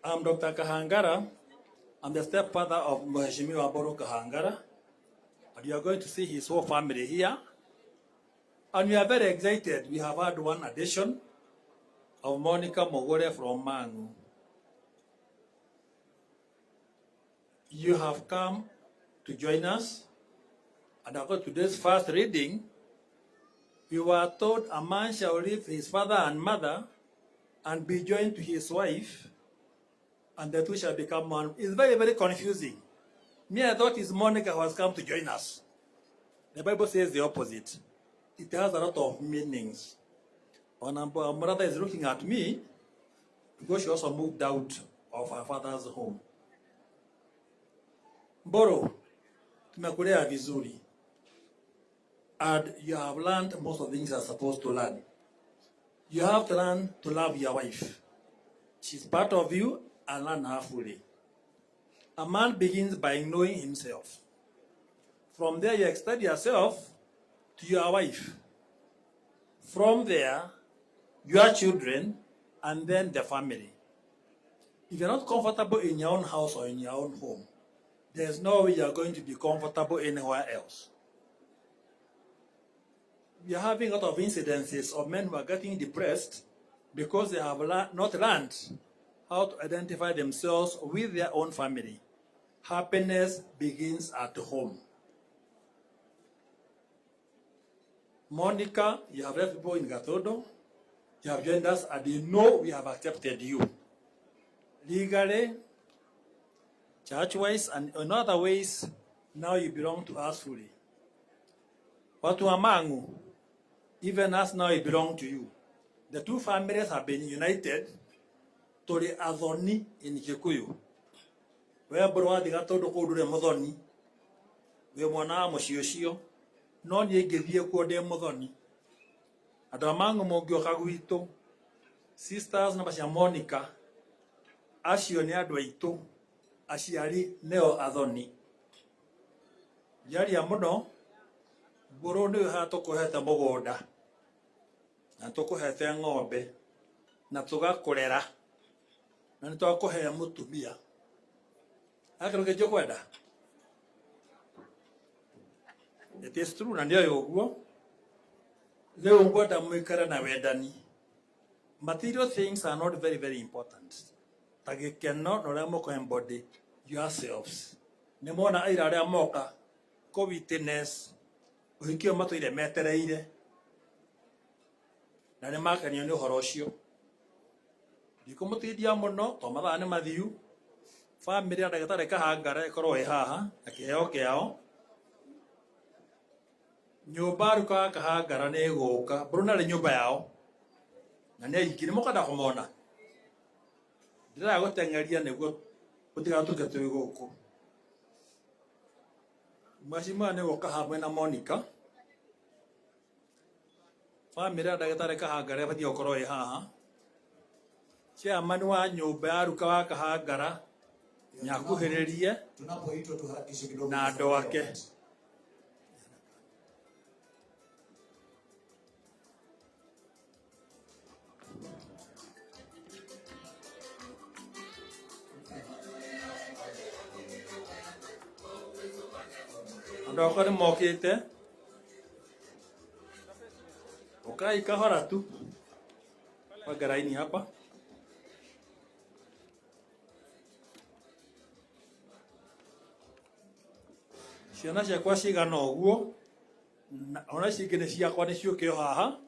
I'm Dr. Kahangara. I'm the stepfather of Mheshimiwa Boro Kahangara. And you are going to see his whole family here. And we are very excited. We have had one addition of Monica Mogore from Mangu. You have come to join us. And according to today's first reading, we were told a man shall leave his father and mother and be joined to his wife, and the two shall become one. It's very, very confusing. Me, I thought it's Monica who has come to join us. The Bible says the opposite. It has a lot of meanings. My mother is looking at me because she also moved out of her father's home. Boro, tumekulea vizuri. And you have learned most of the things you are supposed to learn. You have to learn to love your wife. She's part of you, and learn her fully. A man begins by knowing himself. From there, you extend yourself to your wife. From there, your children, and then the family. If you're not comfortable in your own house or in your own home, there's no way you're going to be comfortable anywhere else. We are having a lot of incidences of men who are getting depressed because they have not learned how to identify themselves with their own family. Happiness begins at home. Monica, you have left people in Gatodo. You have joined us, and you know we have accepted you. Legally, church-wise, and in other ways, now you belong to us fully. Watu wa Mangu, even us now, we belong to you. The two families have been united to the Athoni in Kikuyu. Where Broa the Gatodo Kodure Modoni, we mwana Moshioshio, non ye give ye Kode Modoni. Adamango Mogyo Kaguito, sisters Nabasha Monica, Ashionia Dwaito, Ashiari Neo Athoni. Yari Amono, Boro knew how to koheta Mogoda. Na toko hete ng'ombe na tugakorera na nitwakuhea mutumia akaruke jokwenda. It is true, na ndio yoguo leo ngwenda mwikara na wendani. Material things are not very, very important. Tagikeno no remo embody yourselves. Nimona aira aria moka ko witness uhikio matuire metereire na nĩmakenio nĩ ũhoro ũcio. Ndikũmũteithia mũno to mathaa nĩ mathiu. Family ya Ndagĩtarĩ Kahangara ĩkorwo ĩ haha na kĩheo kĩao. Nyũmba Ruka wa Kahangara nĩ ĩgũka. Mbũrũ nĩ nyũmba yao na nĩ aingĩ nĩmũkenda kũmona. Ndĩrenda gũteng'eria nĩguo gũtigatuĩke twĩ gũkũ. Mheshimiwa nĩ gũka hamwe na Monica. Family ya Ndagĩtarĩ Kahangara ĩbatiĩ gũkorwo ĩ haha. Chairman wa nyũmba ya Ruka wa Kahangara nĩakuhĩrĩrie na andũ ake. Andũ akwa nĩmokĩte. Ukai kahora tu. Pagaraini hapa. Ciana ciakwa cigana ũguo. Ona cingĩ nĩ ciakwa nĩciũkĩo haha.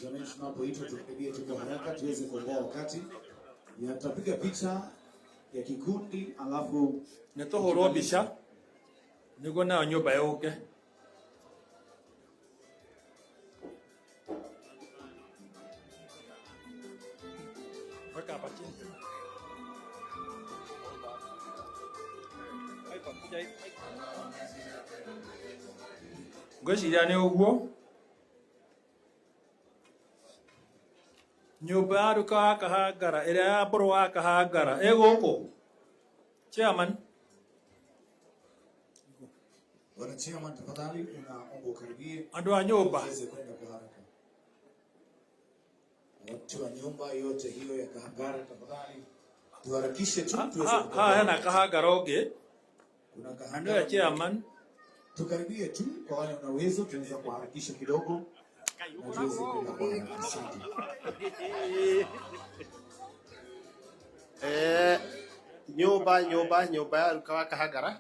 Jamani, tunapoitwa tupigie tuko haraka tuweze kuokoa wakati. Tutapiga picha ya kikundi alafu nĩtũhũrwo mbica nĩguo nayo nyũmba yũke. Weka hapa chini. Ngwĩciria nĩ ũguo. Nyũmba ya Ruka wa Kahangara ĩrĩa ya Mbũrũ wa Kahangara ĩgũkũ. Chairman. Bwana Chairman, tafadhali unaomba ukaribie. Andu wa nyumba. Tuweze kwenda kwa haraka. Watu wa nyumba yote hiyo ya Kahangara, tafadhali tuharakishe tu tuweze. Hana Kahangara oge. Kuna Kahangara. Andu ya Chairman. Tukaribie tu kwa wale wana uwezo, tunaweza kuharakisha kidogo. Na tuweze kwenda kwa haraka. Nyumba ya Lukawa Kahangara.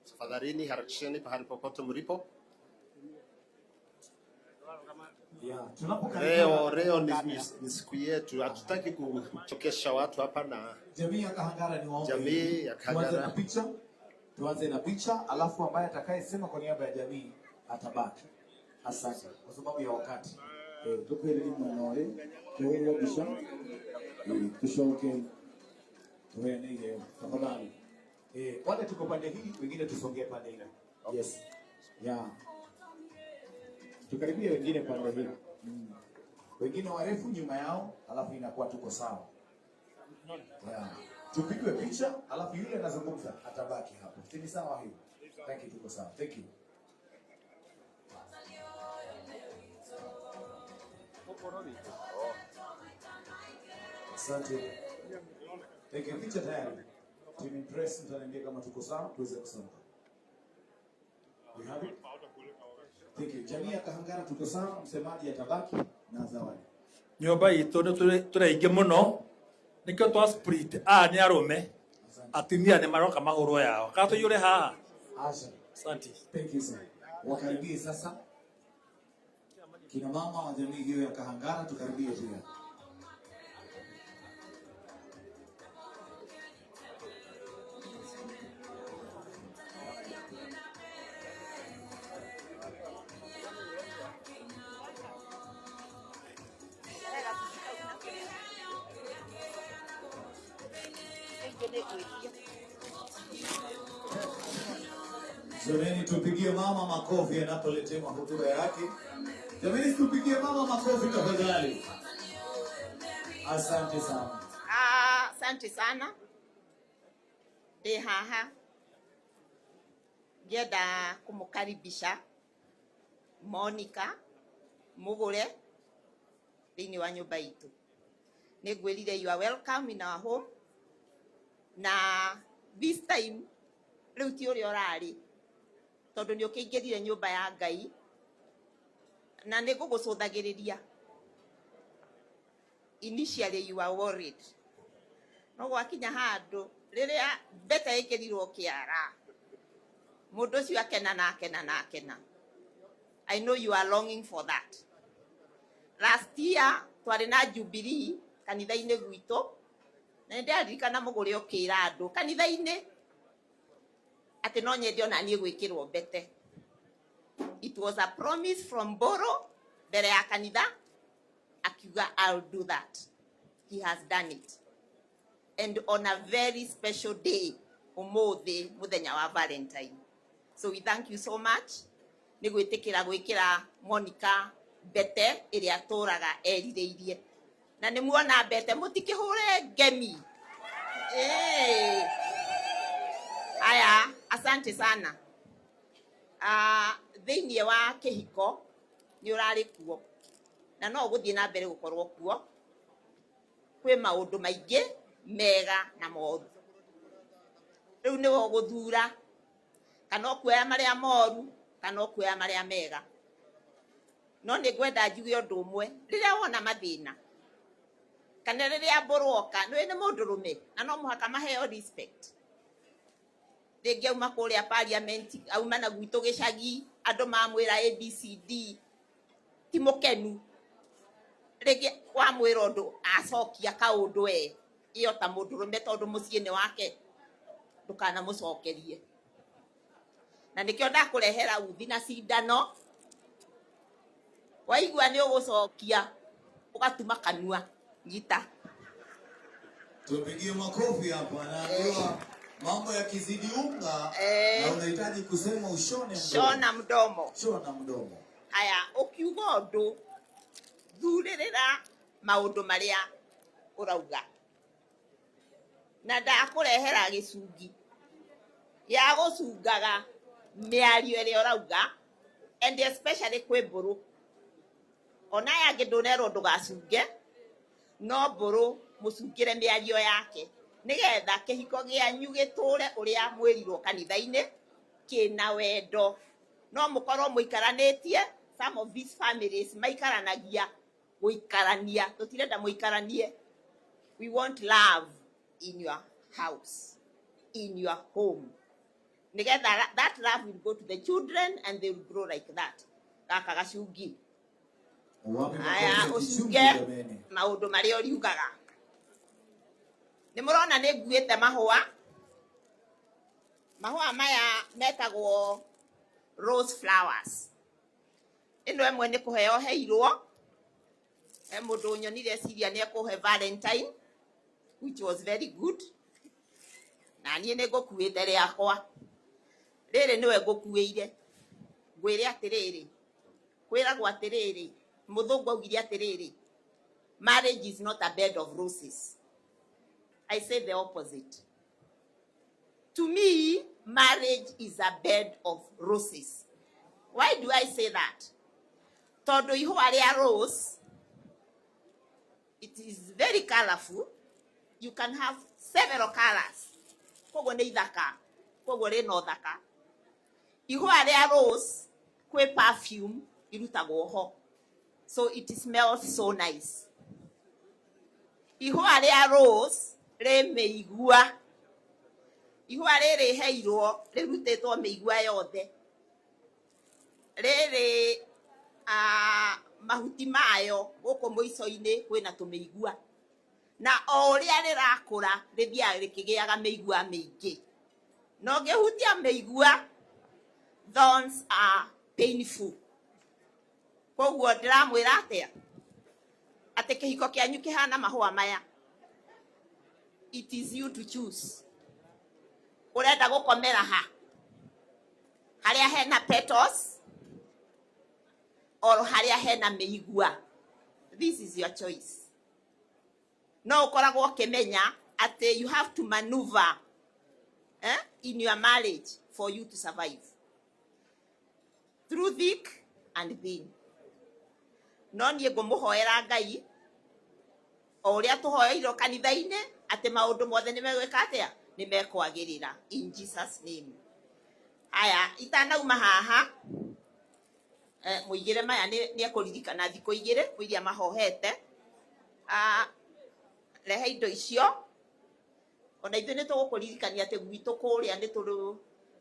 Tafadhalini harakisheni pahali popote mlipo. Leo ni siku yetu, hatutaki kuchokesha watu hapa na jamii ya Kahangara. Ni waombe jamii ya Kahangara. Tuanze na picha, alafu ambaye atakayesema kwa niaba ya jamii atabaki. Asante kwa sababu ya wakati. Tukweli mwanao kwa bisha. Tushoke. Tuende ile tafadhali. Wale tuko pande hii, wengine tusongee pande ile. Yes. Yeah. Tukaribie wengine pande hii. Wengine warefu nyuma yao, alafu inakuwa tuko sawa. Yeah. Tupigwe picha, alafu yule anazungumza atabaki hapo. Si sawa hiyo? Thank you, tuko sawa. Thank you. Asante. Thank you. Picha tayari. Team Impress mtaniambia kama tuko sawa tuweze kusonga. We have it. Thank you. Jamii ya Kahangara tuko sawa, msemaji atabaki na zawadi. Nyumba itu turaingi muno nikyo twa split ni arume atimia ni maroka mahuro yao kato yule ha. Asante. Thank you sir. Wakaribie sasa kina mama wa jamii hiyo ya Kahangara, tukaribie pia. Jamani, tupigie mama makofi anapoletea hotuba yake. Jamani, tupigie mama makofi tafadhali. Asante sana. Asante sana. Haha. Ngenda kumukaribisha Monica Mugure thini wa nyumba itu. Nigwirire you are welcome in our home. Na this time riu ti uri orari tondu ni ukiingirire nyumba ya Ngai na ni gugucuthagiriria. Initially you are worried, no gwakinya handu riria mbete ikirirwo kiara mundu ucio akena na akena. I know you are longing for that. Last year twari na Jubilee kanitha-ini gwitu na ndirikana Mugure ukira andu kanitha-ini ati no nyende ona nie gwikirwo mbete. It was a promise from Boro mbere ya kanitha akiuga I'll do that. He has done it, and on a very special day, umuthi muthenya wa Valentine. So we thank you so much. Ni gwitikira gwikira Monica mbete iria turaga erireirie na ni muona mbete mutikihure ngemi. Aya, asante sana. Thiini wa kihiko ni urari kuo na no guthie na mbere gukorwo kuo. Kwi maundu maingi mega na moru. Riu ni wo guthura kana kuoya maria moru kana kuoya maria mega. No ni gwenda njuge undu umwe, riria wona mathina kana riria mboroka ni mundu rume na no muhaka maheo respect. Ringi auma kuria parliament auma na gwitu gicagi andu mamwira ABCD ti mukenu. Ringi wamwira undu acokia kaundu iyo ta mundu rume tondu mucii ni wake ndukana mucokerie. Na nikio ndakurehera uthi na cindano waigua ni ugucokia ugatuma kanua nyita. Tupigie makofi hapa na leo mambo yakizidi unga na unahitaji kusema ushone mdomo. Shona mdomo. Aya ukiuga undu thuririra maundu maria urauga. Na ndakurehera gicungi ya gucungaga miario ĩrĩa ũrauga, and especially kwĩ mbũrũ. Ona yangĩ ndũnerwo ndũgacunge, no mbũrũ mũcungĩre mĩario yake, nĩgetha kĩhiko gĩanyu gĩtũre ũrĩa mwĩrirwo kanitha-inĩ kĩna wendo. No mũkorwo mũikaranĩtie, some of these families maikaranagia gũikarania, tũtirenda mũikaranie. We want love in your house, in your home. Nĩgetha that love will go to the children and they will grow like that. Gaka gacungi. Aya ũcunge maũndũ marĩa ũriugaga. Nĩ mũrona nĩ nguĩte mahũa. Mahũa maya metagwo rose flowers. Ĩno ĩmwe nĩ kũheo heirwo. He mũndũ nyonire ciria nĩ ekũhe Valentine, which was very good. Na niĩ nĩ ngũkuĩte rĩakwa. Rĩrĩ nĩwe ngũkuĩire. Ngwĩre atĩrĩrĩ. Kwĩragwo atĩrĩrĩ. Mũthũngũ augire atĩrĩrĩ. Marriage is not a bed of roses. I say the opposite. To me, marriage is a bed of roses. Why do I say that? Tondũ ihũa rĩa rose, it is very colorful. You can have several colors. Koguo nĩ ithaka. Koguo rĩna ũthaka. Ihũa rĩa rose, kwĩ perfume, irutagwo ho. So it smells so nice. Ihũa rĩa rose, rĩ mĩigua. Ihũa rĩrĩ heirwo, rĩrutĩtwo mĩigua yothe. Rĩrĩ mahuti mayo, gũkũ mũico-inĩ kwĩna tũmĩigua. Na o ũrĩa rĩrakũra, rĩthiaga rĩkĩgĩaga mĩigua mĩingĩ. Na ũngĩhutia mĩigua, thorns are painful. Koguo ndĩramwĩra atĩa? Atĩ kĩhiko kĩanyu kĩhana mahũa maya. It is you to choose. Ũrenda gũkomera ha? Harĩa hena petals, or harĩa hena mĩigua. This is your choice. No ũkoragwo ũkĩmenya atĩ you have to maneuver in your marriage for you to survive. Through thick and thin. No niĩ ngũmũhoera Ngai, o ũrĩa tũhoeirwo kanitha-inĩ, atĩ maũndũ mothe nĩ megwĩka atĩa? Nĩ mekwagĩrĩra. In Jesus' name. Aya, itanauma haha, mũigĩre maya nĩ ekũririkana thikũ igĩrĩ, iria mahohete. Rehe indo icio. Ona ithuĩ nĩ tũgũkũririkania atĩ gwitũ kũrĩa nĩ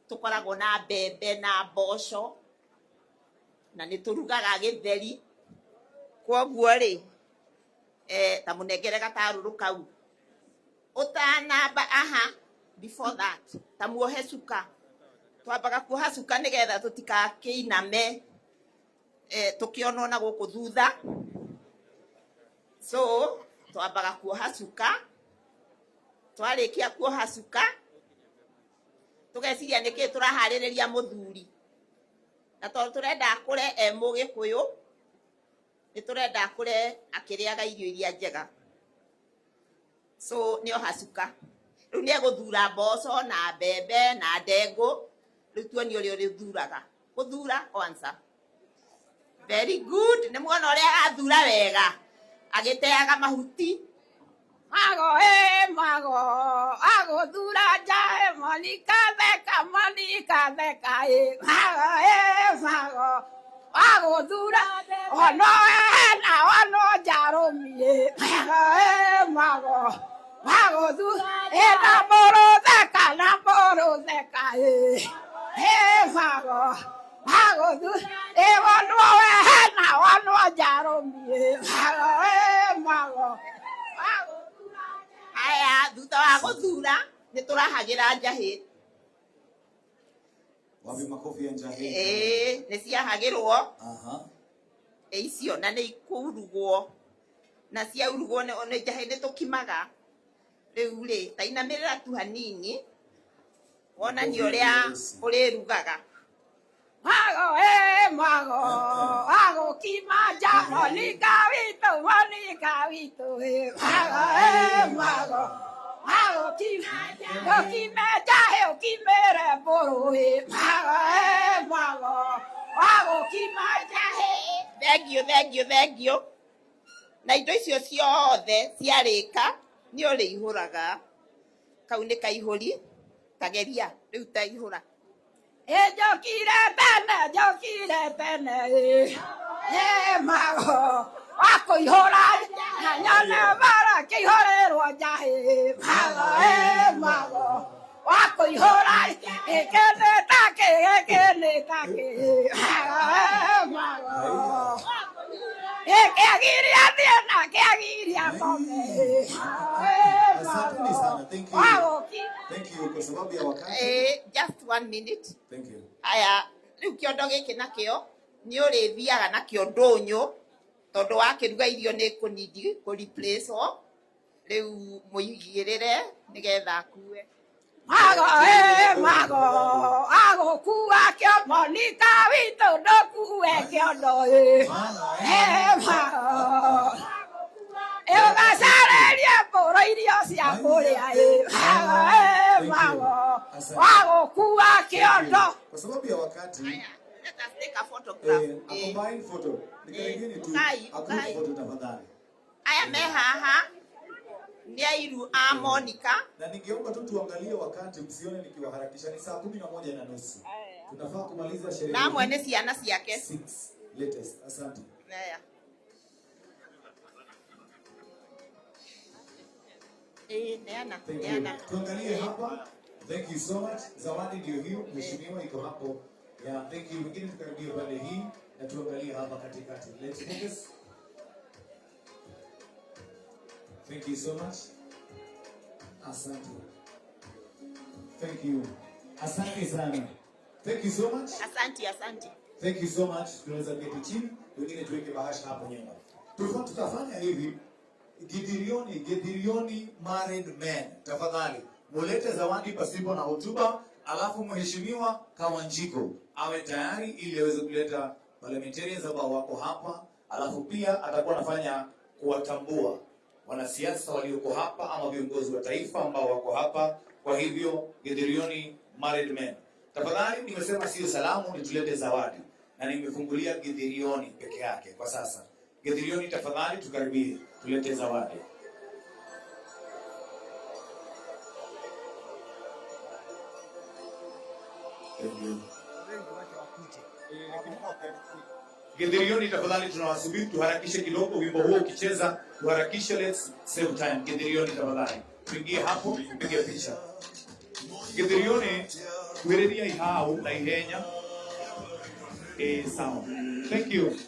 tũkoragwo na mbembe na mboco, na nĩ tũrugaga gĩtheri. Koguo rĩ, ta mũnengere gatarũrũ kau. Ũtanamba before that, ta muohe cuka. Twambaga kuoha cuka nĩgetha tũtikakĩiname tũkĩonwo na gũkũ thutha. So, twambaga kuoha cuka. Twarĩkia kuoha cuka, tũgeciria nĩkĩ tũraharĩrĩria mũthuri. Na tondũ tũrenda akũre Mũgĩkũyũ, nĩ tũrenda akũre akĩrĩaga irio iria njega. So nĩoha cuka. Rĩu nĩ egũthura mboco na mbembe na ndengũ. Rĩu tuonie ũrĩa ũrĩthuraga. Gũthura kwanza. Very good. Nĩ muona ũrĩa agathura wega. Agĩteaga mahuti. Mago mago. Agũthura njae Monica theka Monica mago mago. Agũthura ono ono njarũmie. Mago agũthura na mũrũ theka mago agũthura ono njarũmie. Mago aya thutha wa gũthura nĩ tũrahagĩra njahĩ. Wapi makofi ya njahĩ? Nĩ ciahagĩrwo. Icio na nĩ ikũrugwo. Na ciaurugwo nĩ njahĩ nĩ tũkimaga. Rĩu rĩ, ta inamĩrĩra tu hanini. Wonanie ũrĩa ũrĩrugaga. Mago mago agũkima nja Monica witũ mago agũkima njahĩ ũkimĩre mbũrũ. Thank you. Na indo icio ciothe ciarĩka nĩ ũrĩihũraga. Kau nĩ kaihũri. Tageria rĩu taihũra. Njokire tene mago wakũihũra nyone mara kĩihũrĩrwo njahĩ mago wakũihũra gĩkene takĩ mago kĩagiria thiena kĩagiria kome. Asante sana. Thank you kwa sababu ya wakati. Just 1 minute. Thank you. Aya, rĩu kĩondo gĩkĩ nakĩo nĩ ũrĩthiaga nakĩo ndũnyũ tondũ wakĩruga irio nĩ kũnidi kũ-replace-o. Rĩu mũigĩrĩre nĩgetha akue. Mago agũkua kĩondo nika witũ ndũkue kĩondo mago ũgacarĩrie mbũrũ irio cia kũrĩa mago wagũkua kĩondo. Kwa sababu ya wakati, let us take a photograph. A combined photo. Nikaribuni tu a group photo tafadhali. Aya me haha ni airu a Monica. Na ningeomba tu tuangalie wakati, msione nikiwaharakisha. Ni saa 11:30. Tunafaa kumaliza sherehe. Na mwene ciana ciake 6 latest. Asante. Haya. Neana. Tuangalie hapa. Thank you so much. Zawadi ndio hiyo, mheshimiwa iko hapo. Yeah, thank you. Wengine tukaribia pale hii na tuangalie hapa katikati. Let's focus. Thank you so much. Asante. Thank you. Asante sana. Thank you so much. Asante. Thank you so much. Tunaweza keti chini, wengine tuweke bahasha hapo nyuma. Tutafanya hivi. Githirioni married men. Tafadhali, mulete zawadi pasipo na hotuba, alafu mheshimiwa Kawanjiko awe tayari ili aweze kuleta parliamentarians ambao wako hapa, alafu pia atakuwa anafanya kuwatambua wanasiasa walioko hapa ama viongozi wa taifa ambao wako hapa. Kwa hivyo Githirioni married men. Tafadhali, nimesema sio salamu, nitulete zawadi. Na nimefungulia Githirioni peke yake kwa sasa. Githirioni, tafadhali tukaribie, tulete zawadi. Githirioni, tafadhali tunawasubiri, tuharakishe kidogo, wimbo huo ukicheza, tuharakishe, let's save time. Githirioni, tafadhali tuingie hapo, tupige picha. Githirioni, kuereria ihau na ihenya. Sawa. Thank you.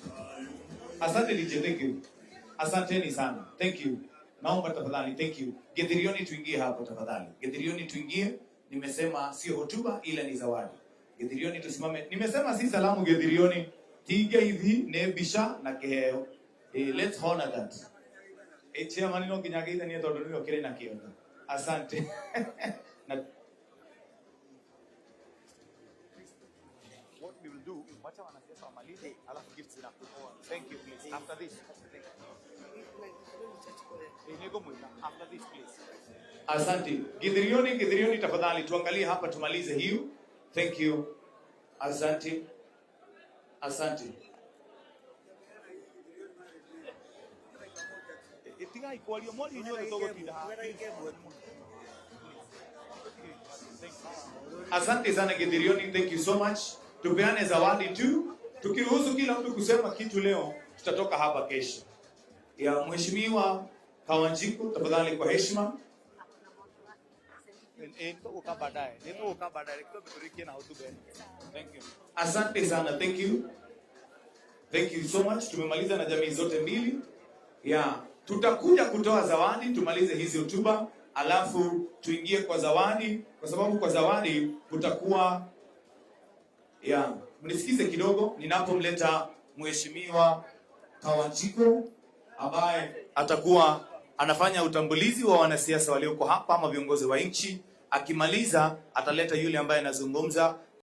Asante DJ, thank you. Asanteni sana. Thank you. Naomba tafadhali, thank you. Githirioni tuingie hapo tafadhali. Githirioni tuingie. Nimesema sio hotuba ila ni zawadi. Githirioni tusimame. Nimesema si salamu Githirioni. Tiga hivi nebisha na keheo. Let's honor that. Chairman no kinyageitha ni tondu ni okire na kionda. Asante. What we will do, wacha wanasiasa wamalize, alafu gifts zinakuwa. Thank you please. After this. After this please. Asante. Githirioni tafadhali tuangalie hapa tumalize hiyo. Thank you. Asante. Etiga ikualio mori nyote togotinda. Asante sana Githirioni, thank you so much. Tupeane zawadi tu. Tukiruhusu kila mtu kusema kitu leo, tutatoka hapa kesho. Ya mheshimiwa Kawanjiko, tafadhali kwa heshima. Thank you. Asante sana, thank you. Thank you so much. Tumemaliza na jamii zote mbili. Tutakuja kutoa zawadi, tumalize hizi hotuba, alafu tuingie kwa zawadi, kwa sababu kwa zawadi kutakuwa mnisikize kidogo ninapomleta mheshimiwa Kawanjiko ambaye atakuwa anafanya utambulizi wa wanasiasa walioko hapa ama viongozi wa nchi. Akimaliza ataleta yule ambaye anazungumza